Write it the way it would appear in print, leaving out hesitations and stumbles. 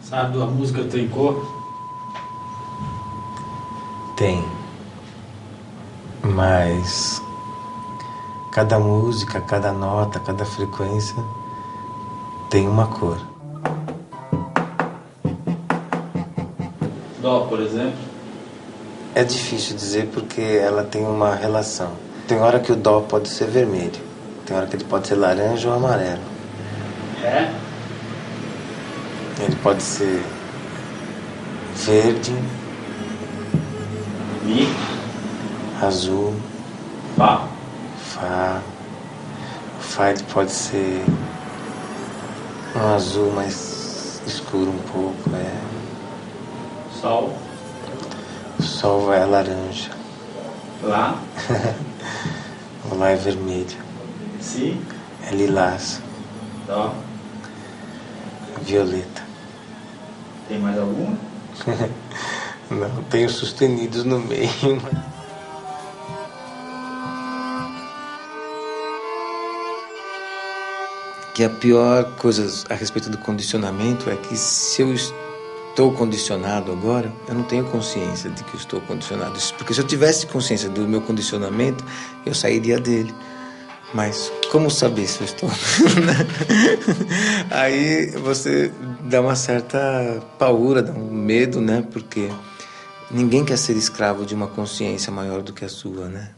Sabe, a música tem cor? Tem. Mas cada música, cada nota, cada frequência tem uma cor. Dó, por exemplo? É difícil dizer porque ela tem uma relação. Tem hora que o dó pode ser vermelho, tem hora que ele pode ser laranja ou amarelo. É? Ele pode ser verde, Mi? azul, Fá? Fá. O Fá ele pode ser um azul mais escuro um pouco, Sol? O Sol vai a laranja. Lá? O Lá é vermelho. Si? É lilás. Dó? Violeta. Tem mais alguma? Não, tem os sustenidos no meio. Que a pior coisa a respeito do condicionamento é que se eu estou condicionado agora, eu não tenho consciência de que eu estou condicionado. Porque se eu tivesse consciência do meu condicionamento, eu sairia dele. Mas como saber se eu estou? Aí você dá uma certa paura, dá um medo, né? Porque ninguém quer ser escravo de uma consciência maior do que a sua, né?